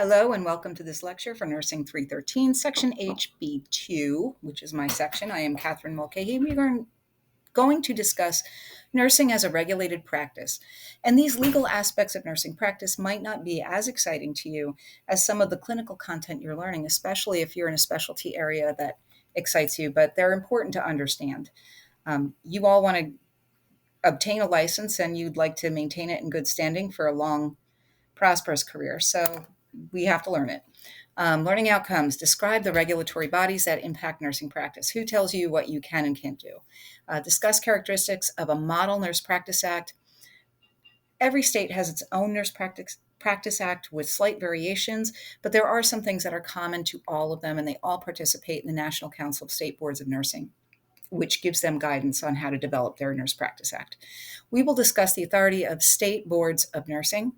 Hello and welcome to this lecture for Nursing 313, Section HB2, which is my section. I am Catherine Mulcahy. We are going to discuss nursing as a regulated practice. And these legal aspects of nursing practice might not be as exciting to you as some of the clinical content you're learning, especially if you're in a specialty area that excites you, but they're important to understand. You all want to obtain a license and you'd like to maintain it in good standing for a long, prosperous career. So we have to learn it. Learning outcomes describe the regulatory bodies that impact nursing practice. Who tells you what you can and can't do? Discuss characteristics of a model nurse practice act. Every state has its own nurse practice act with slight variations, but there are some things that are common to all of them, and they all participate in the National Council of State Boards of Nursing, which gives them guidance on how to develop their Nurse Practice Act. We will discuss the authority of state boards of nursing,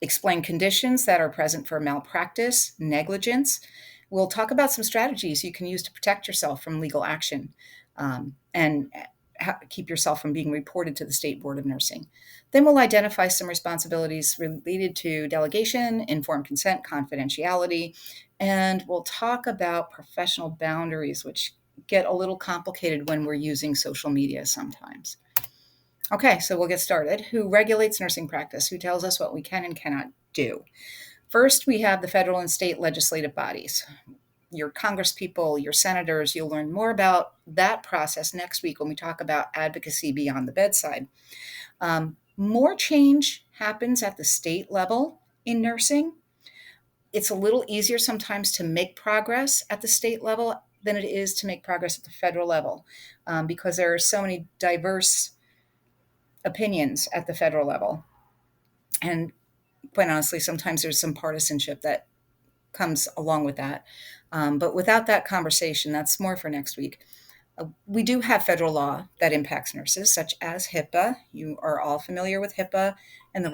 explain conditions that are present for malpractice, negligence. We'll talk about some strategies you can use to protect yourself from legal action and keep yourself from being reported to the State Board of Nursing. Then we'll identify some responsibilities related to delegation, informed consent, confidentiality, and we'll talk about professional boundaries, which get a little complicated when we're using social media sometimes. Okay, so we'll get started. Who regulates nursing practice? Who tells us what we can and cannot do? First, we have the federal and state legislative bodies. Your congresspeople, your senators, you'll learn more about that process next week when we talk about advocacy beyond the bedside. More change happens at the state level in nursing. It's a little easier sometimes to make progress at the state level than it is to make progress at the federal level because there are so many diverse opinions at the federal level. And quite honestly, sometimes there's some partisanship that comes along with that. But without that conversation, that's more for next week. We do have federal law that impacts nurses, such as HIPAA. You are all familiar with HIPAA and the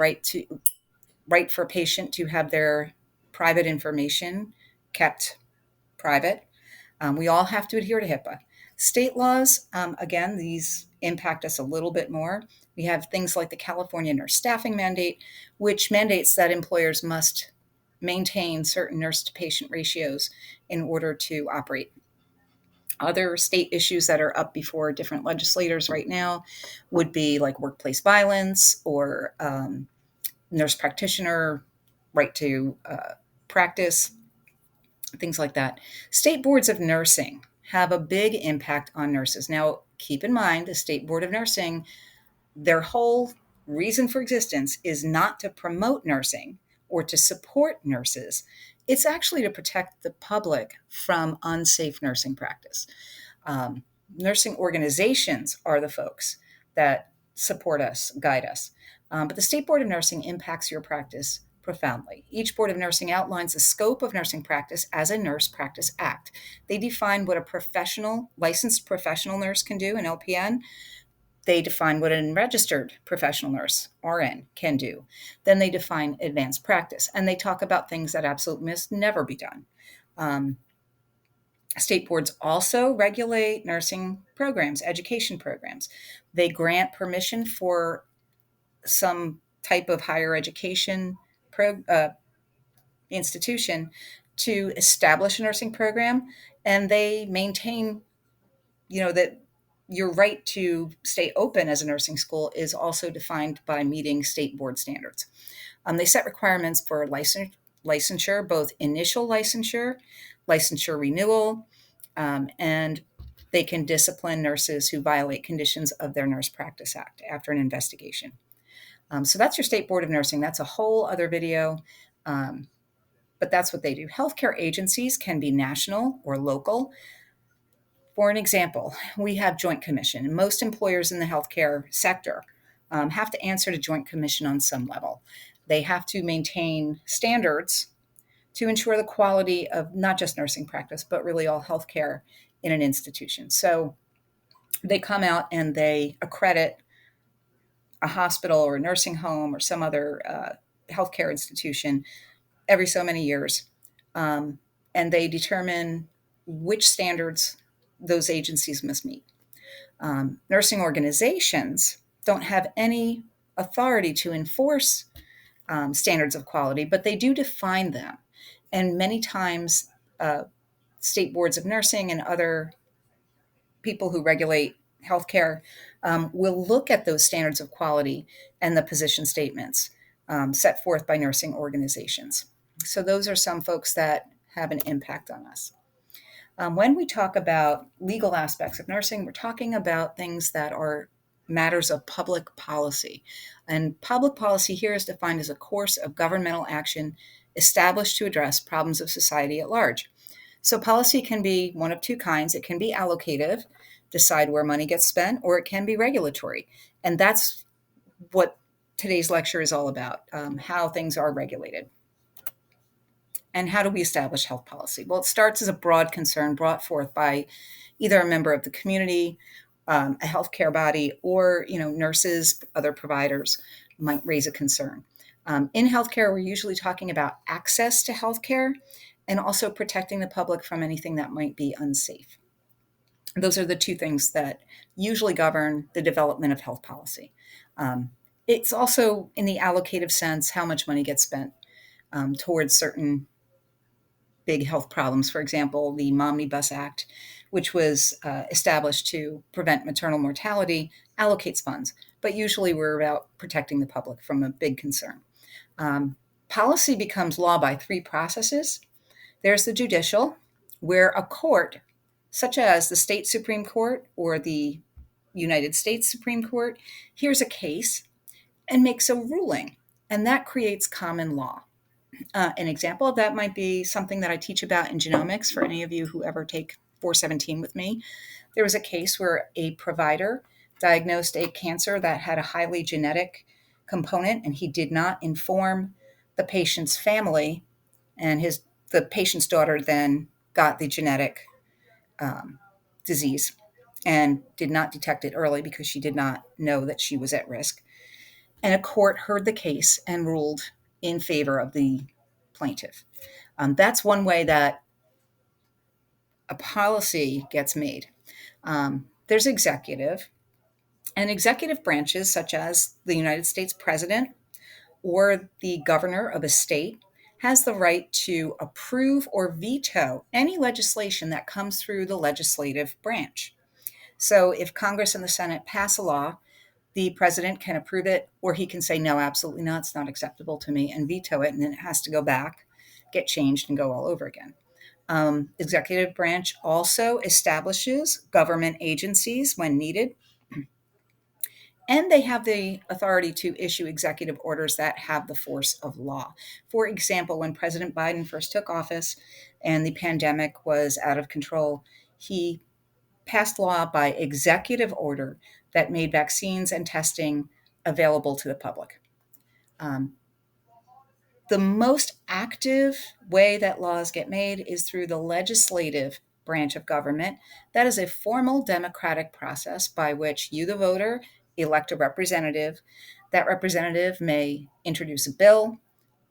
right for a patient to have their private information kept private. We all have to adhere to HIPAA. State laws, again, these impact us a little bit more. We have things like the California nurse staffing mandate, which mandates that employers must maintain certain nurse to patient ratios in order to operate. Other state issues that are up before different legislators right now would be like workplace violence or nurse practitioner right to practice, things like that. State boards of nursing have a big impact on nurses. Now, keep in mind, the State Board of Nursing, their whole reason for existence is not to promote nursing or to support nurses. It's actually to protect the public from unsafe nursing practice. Nursing organizations are the folks that support us, guide us. But the State Board of Nursing impacts your practice profoundly. Each Board of Nursing outlines the scope of nursing practice as a Nurse Practice Act. They define what a licensed professional nurse can do, an LPN. They define what a registered professional nurse, RN, can do. Then they define advanced practice, and they talk about things that absolutely must never be done. State boards also regulate nursing programs, education programs. They grant permission for some type of higher education institution to establish a nursing program, and they maintain, that your right to stay open as a nursing school is also defined by meeting state board standards. They set requirements for licensure, both initial licensure renewal, and they can discipline nurses who violate conditions of their Nurse Practice Act after an investigation. So that's your State Board of Nursing. That's a whole other video, but that's what they do. Healthcare agencies can be national or local. For an example, we have Joint Commission. Most employers in the healthcare sector have to answer to Joint Commission on some level. They have to maintain standards to ensure the quality of not just nursing practice, but really all healthcare in an institution. So they come out and they accredit a hospital or a nursing home or some other healthcare institution every so many years. And they determine which standards those agencies must meet. Nursing organizations don't have any authority to enforce standards of quality, but they do define them. And many times, state boards of nursing and other people who regulate healthcare will look at those standards of quality and the position statements set forth by nursing organizations. So, those are some folks that have an impact on us. When we talk about legal aspects of nursing, we're talking about things that are matters of public policy. And public policy here is defined as a course of governmental action established to address problems of society at large. So, policy can be one of two kinds. It can be allocative, decide where money gets spent, or it can be regulatory. And that's what today's lecture is all about, how things are regulated. And how do we establish health policy? Well, it starts as a broad concern brought forth by either a member of the community, a healthcare body, or nurses, other providers might raise a concern. In healthcare, we're usually talking about access to healthcare and also protecting the public from anything that might be unsafe. Those are the two things that usually govern the development of health policy. It's also, in the allocative sense, how much money gets spent towards certain big health problems. For example, the Momnibus Act, which was established to prevent maternal mortality, allocates funds. But usually we're about protecting the public from a big concern. Policy becomes law by three processes. There's the judicial, where a court, such as the state Supreme Court or the United States Supreme Court, hears a case and makes a ruling, and that creates common law. An example of that might be something that I teach about in genomics for any of you who ever take 417 with me. There was a case where a provider diagnosed a cancer that had a highly genetic component, and he did not inform the patient's family, and the patient's daughter then got the genetic disease and did not detect it early because she did not know that she was at risk. And a court heard the case and ruled in favor of the plaintiff. That's one way that a policy gets made. There's executive, and executive branches such as the United States president or the governor of a state has the right to approve or veto any legislation that comes through the legislative branch. So if Congress and the Senate pass a law, the president can approve it, or he can say, no, absolutely not, it's not acceptable to me, and veto it, and then it has to go back, get changed, and go all over again. Executive branch also establishes government agencies when needed, and they have the authority to issue executive orders that have the force of law. For example, when President Biden first took office and the pandemic was out of control, he passed law by executive order that made vaccines and testing available to the public. The most active way that laws get made is through the legislative branch of government. That is a formal democratic process by which you, the voter, elect a representative. That representative may introduce a bill.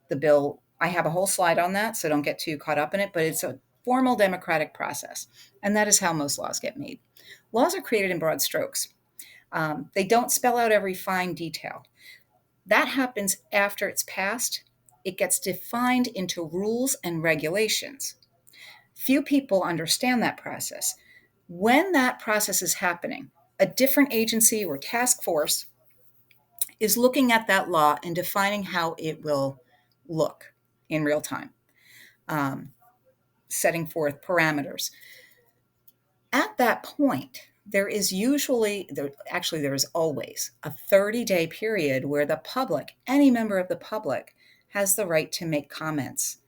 The bill, I have a whole slide on that, so don't get too caught up in it, but it's a formal democratic process. And that is how most laws get made. Laws are created in broad strokes. They don't spell out every fine detail. That happens after it's passed. It gets defined into rules and regulations. Few people understand that process. When that process is happening, a different agency or task force is looking at that law and defining how it will look in real time, setting forth parameters. At that point, there is always a 30-day period where the public, any member of the public, has the right to make comments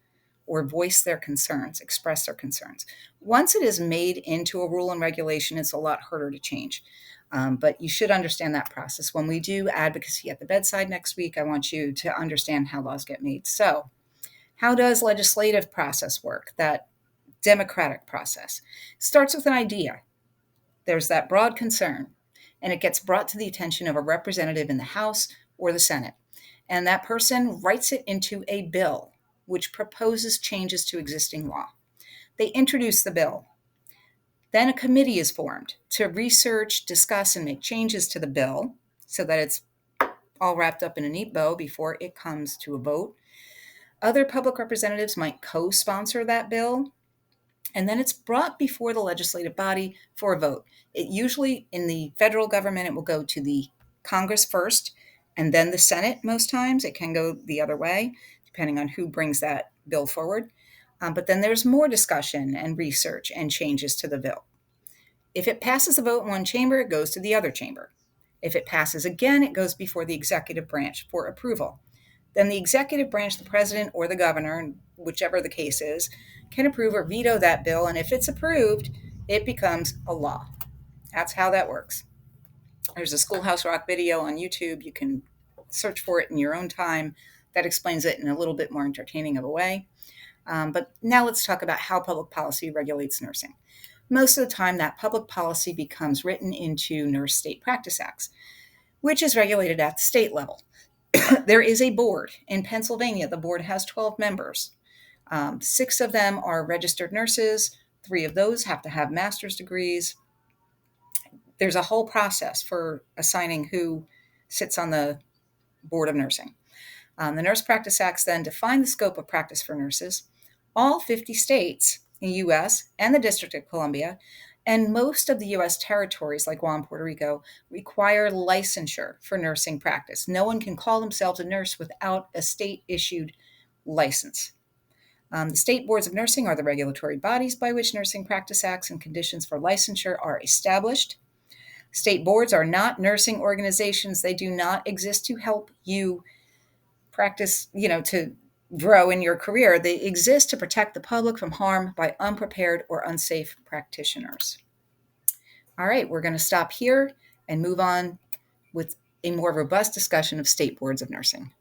or voice their concerns, express their concerns. Once it is made into a rule and regulation, it's a lot harder to change. But you should understand that process. When we do advocacy at the bedside next week, I want you to understand how laws get made. So, how does legislative process work? That democratic process starts with an idea. There's that broad concern, and it gets brought to the attention of a representative in the House or the Senate. And that person writes it into a bill, which proposes changes to existing law. They introduce the bill. Then a committee is formed to research, discuss, and make changes to the bill so that it's all wrapped up in a neat bow before it comes to a vote. Other public representatives might co sponsor that bill, and then it's brought before the legislative body for a vote. It usually, in the federal government, it will go to the Congress first and then the Senate most times. It can go the other way, depending on who brings that bill forward. But then there's more discussion and research and changes to the bill. If it passes the vote in one chamber, it goes to the other chamber. If it passes again, it goes before the executive branch for approval. Then the executive branch, the president or the governor, whichever the case is, can approve or veto that bill. And if it's approved, it becomes a law. That's how that works. There's a Schoolhouse Rock video on YouTube. You can search for it in your own time. That explains it in a little bit more entertaining of a way. But now let's talk about how public policy regulates nursing. Most of the time, that public policy becomes written into Nurse State Practice Acts, which is regulated at the state level. There is a board in Pennsylvania. The board has 12 members. 6 of them are registered nurses. 3 of those have to have master's degrees. There's a whole process for assigning who sits on the board of nursing. The Nurse Practice Acts then define the scope of practice for nurses. All 50 states in the U.S. and the District of Columbia and most of the U.S. territories like Guam, Puerto Rico, require licensure for nursing practice. No one can call themselves a nurse without a state-issued license. The state boards of nursing are the regulatory bodies by which nursing practice acts and conditions for licensure are established. State boards are not nursing organizations. They do not exist to help you practice, to grow in your career. They exist to protect the public from harm by unprepared or unsafe practitioners. All right, we're going to stop here and move on with a more robust discussion of state boards of nursing.